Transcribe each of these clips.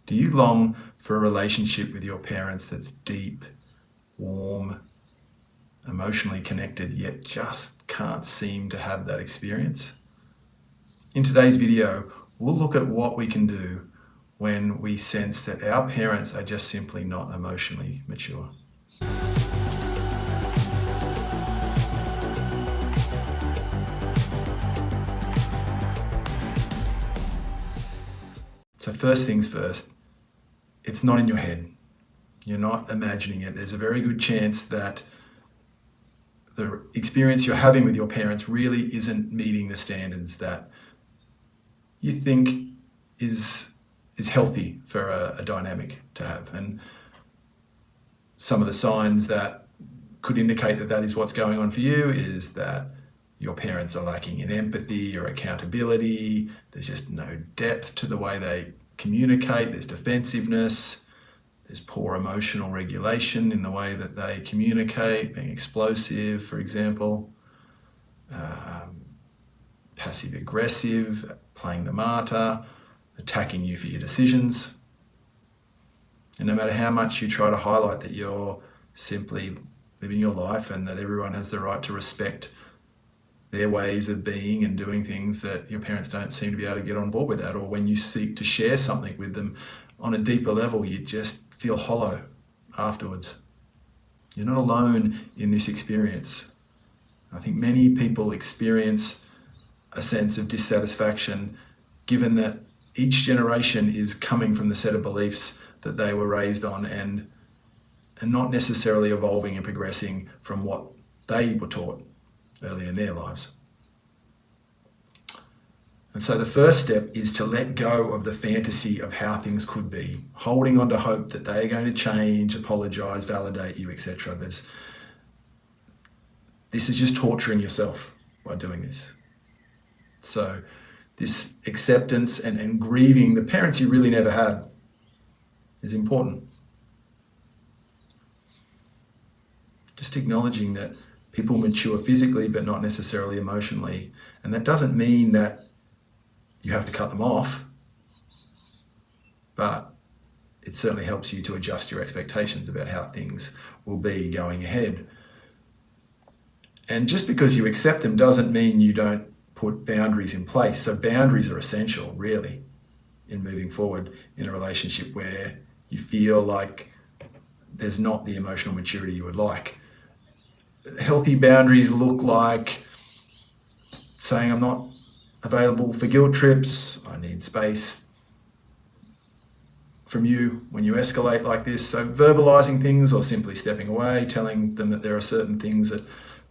Do you long for a relationship with your parents that's deep, warm, emotionally connected, yet just can't seem to have that experience? In today's video, we'll look at what we can do when we sense that our parents are just simply not emotionally mature. So first things first, it's not in your head. You're not imagining it. There's a very good chance that the experience you're having with your parents really isn't meeting the standards that you think is healthy for a dynamic to have. And some of the signs that could indicate that that is what's going on for you is that your parents are lacking in empathy or accountability. There's just no depth to the way they communicate. There's defensiveness. There's poor emotional regulation in the way that they communicate, being explosive, for example, passive aggressive, playing the martyr, attacking you for your decisions. And no matter how much you try to highlight that you're simply living your life and that everyone has the right to respect their ways of being and doing things, that your parents don't seem to be able to get on board with that. Or when you seek to share something with them on a deeper level, you just feel hollow afterwards. You're not alone in this experience. I think many people experience a sense of dissatisfaction given that each generation is coming from the set of beliefs that they were raised on and not necessarily evolving and progressing from what they were taught early in their lives. And so the first step is to let go of the fantasy of how things could be, holding on to hope that they are going to change, apologize, validate you, etc. This is just torturing yourself by doing this. So this acceptance and grieving the parents you really never had is important. Just acknowledging that people mature physically but not necessarily emotionally. And that doesn't mean that you have to cut them off, but it certainly helps you to adjust your expectations about how things will be going ahead. And just because you accept them doesn't mean you don't put boundaries in place. So boundaries are essential, really, in moving forward in a relationship where you feel like there's not the emotional maturity you would like. Healthy boundaries look like saying, I'm not available for guilt trips, I need space from you when you escalate like this. So verbalizing things or simply stepping away, telling them that there are certain things that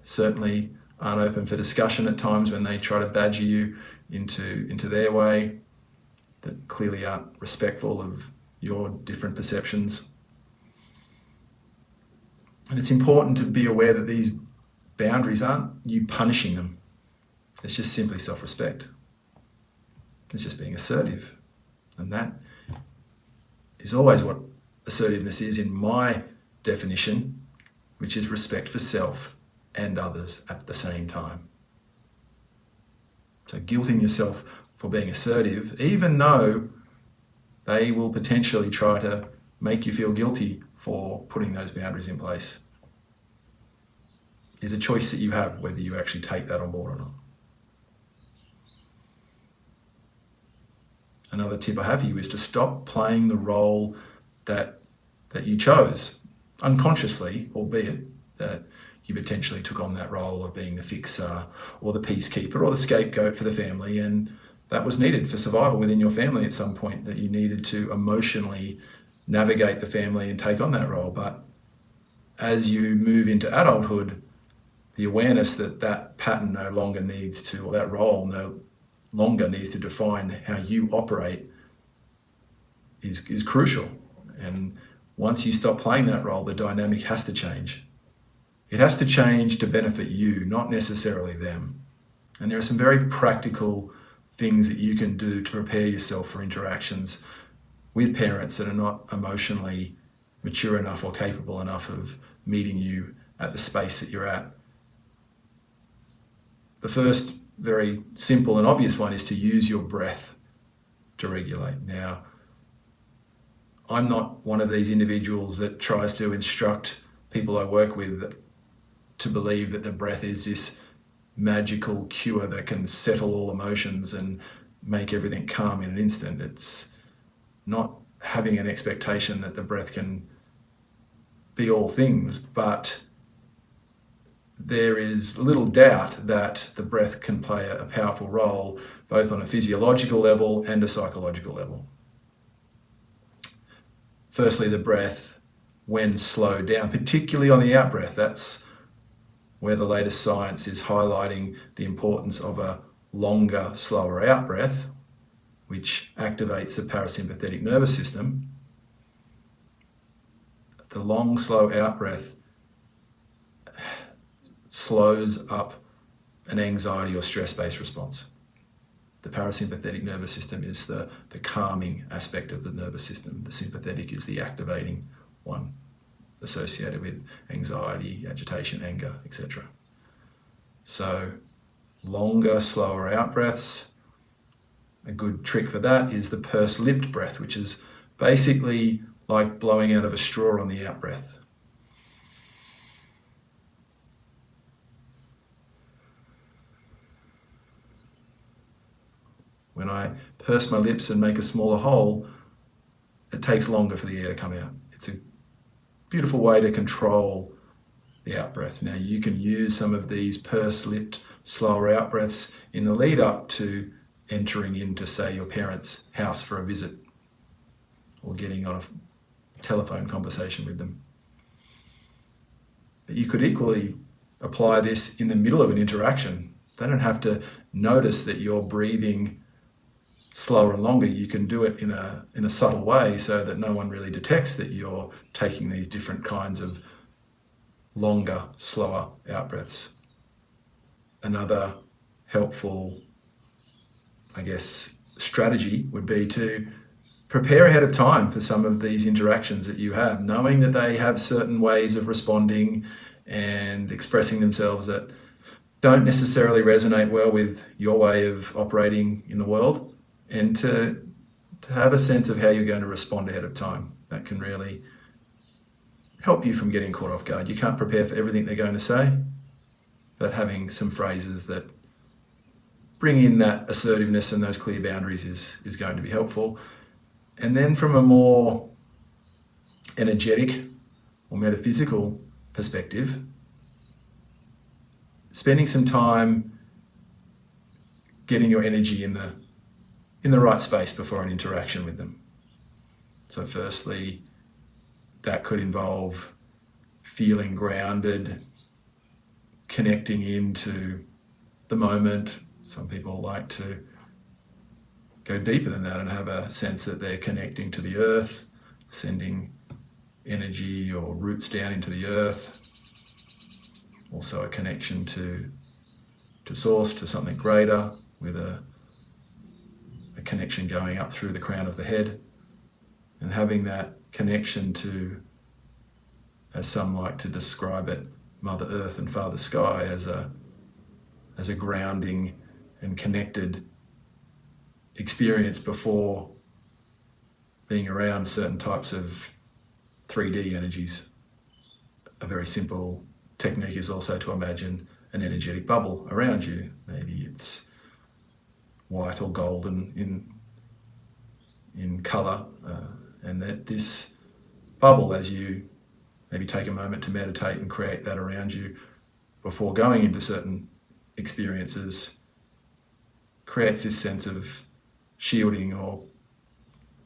certainly aren't open for discussion at times when they try to badger you into their way, that clearly aren't respectful of your different perceptions. And it's important to be aware that these boundaries aren't you punishing them. It's just simply self-respect. It's just being assertive. And that is always what assertiveness is in my definition, which is respect for self and others at the same time. So guilting yourself for being assertive, even though they will potentially try to make you feel guilty for putting those boundaries in place, is a choice that you have whether you actually take that on board or not. Another tip I have for you is to stop playing the role that you chose, unconsciously, albeit that you potentially took on that role of being the fixer or the peacekeeper or the scapegoat for the family, and that was needed for survival within your family at some point, that you needed to emotionally navigate the family and take on that role. But as you move into adulthood, the awareness that that pattern no longer needs to, or that role no longer needs to define how you operate is crucial. And once you stop playing that role, the dynamic has to change. It has to change to benefit you, not necessarily them. And there are some very practical things that you can do to prepare yourself for interactions with parents that are not emotionally mature enough or capable enough of meeting you at the space that you're at. The first very simple and obvious one is to use your breath to regulate. Now, I'm not one of these individuals that tries to instruct people I work with to believe that the breath is this magical cure that can settle all emotions and make everything calm in an instant. It's not having an expectation that the breath can be all things, but there is little doubt that the breath can play a powerful role both on a physiological level and a psychological level. Firstly, the breath, when slowed down, particularly on the out-breath, that's where the latest science is highlighting the importance of a longer, slower out-breath, which activates the parasympathetic nervous system. The long, slow out-breath slows up an anxiety or stress-based response. The parasympathetic nervous system is the calming aspect of the nervous system. The sympathetic is the activating one associated with anxiety, agitation, anger, etc. So longer, slower out breaths. A good trick for that is the pursed lipped breath, which is basically like blowing out of a straw on the out breath. When I purse my lips and make a smaller hole, it takes longer for the air to come out. It's a beautiful way to control the out breath. Now you can use some of these pursed lipped, slower out breaths in the lead up to entering into, say, your parents' house for a visit or getting on a telephone conversation with them. But you could equally apply this in the middle of an interaction. They don't have to notice that you're breathing slower and longer. You can do it in a subtle way so that no one really detects that you're taking these different kinds of longer, slower out breaths. Another helpful, strategy would be to prepare ahead of time for some of these interactions that you have, knowing that they have certain ways of responding and expressing themselves that don't necessarily resonate well with your way of operating in the world, and to have a sense of how you're going to respond ahead of time. That can really help you from getting caught off guard. You can't prepare for everything they're going to say, but having some phrases that bring in that assertiveness and those clear boundaries is going to be helpful. And then from a more energetic or metaphysical perspective, spending some time getting your energy in the right space before an interaction with them. So firstly, that could involve feeling grounded, connecting into the moment. Some people like to go deeper than that and have a sense that they're connecting to the earth, sending energy or roots down into the earth. Also a connection to source, to something greater, with a connection going up through the crown of the head, and having that connection to, as some like to describe it, Mother Earth and Father Sky, as a grounding and connected experience before being around certain types of 3D energies. A very simple technique is also to imagine an energetic bubble around you. Maybe it's white or golden in colour, and that this bubble, as you maybe take a moment to meditate and create that around you before going into certain experiences, creates this sense of shielding or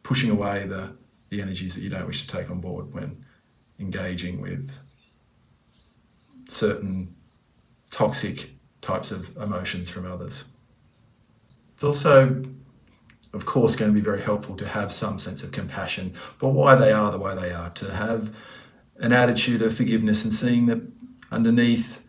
pushing away the energies that you don't wish to take on board when engaging with certain toxic types of emotions from others. It's also, of course, going to be very helpful to have some sense of compassion for why they are the way they are, to have an attitude of forgiveness and seeing that underneath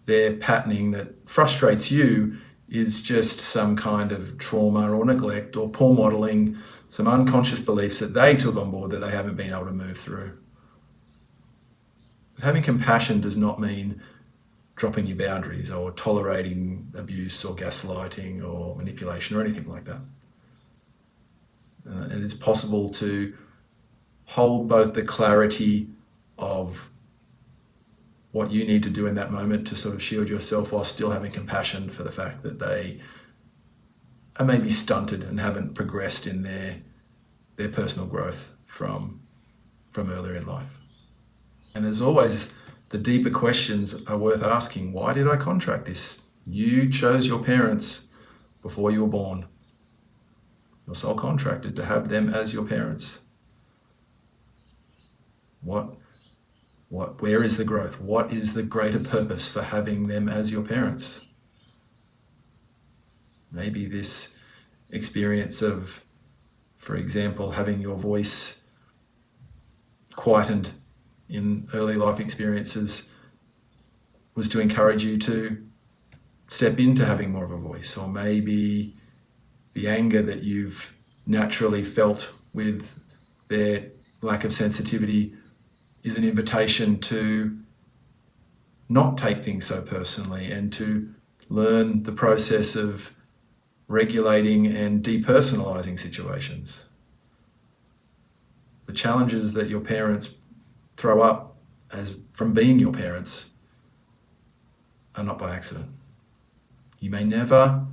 their patterning that frustrates you is just some kind of trauma or neglect or poor modelling, some unconscious beliefs that they took on board that they haven't been able to move through. But having compassion does not mean dropping your boundaries or tolerating abuse or gaslighting or manipulation or anything like that. It is possible to hold both the clarity of what you need to do in that moment to sort of shield yourself while still having compassion for the fact that they are maybe stunted and haven't progressed in their personal growth from earlier in life. And as always, the deeper questions are worth asking. Why did I contract this? You chose your parents before you were born. Your soul contracted to have them as your parents. Where is the growth? What is the greater purpose for having them as your parents? Maybe this experience of, for example, having your voice quietened in early life experiences was to encourage you to step into having more of a voice. Or maybe the anger that you've naturally felt with their lack of sensitivity is an invitation to not take things so personally and to learn the process of regulating and depersonalizing situations. The challenges that your parents throw up as from being your parents are not by accident. You may never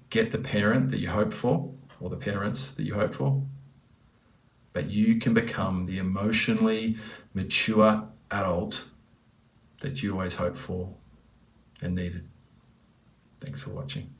get the parent that you hope for or the parents that you hope for, but you can become the emotionally mature adult that you always hoped for and needed. Thanks for watching.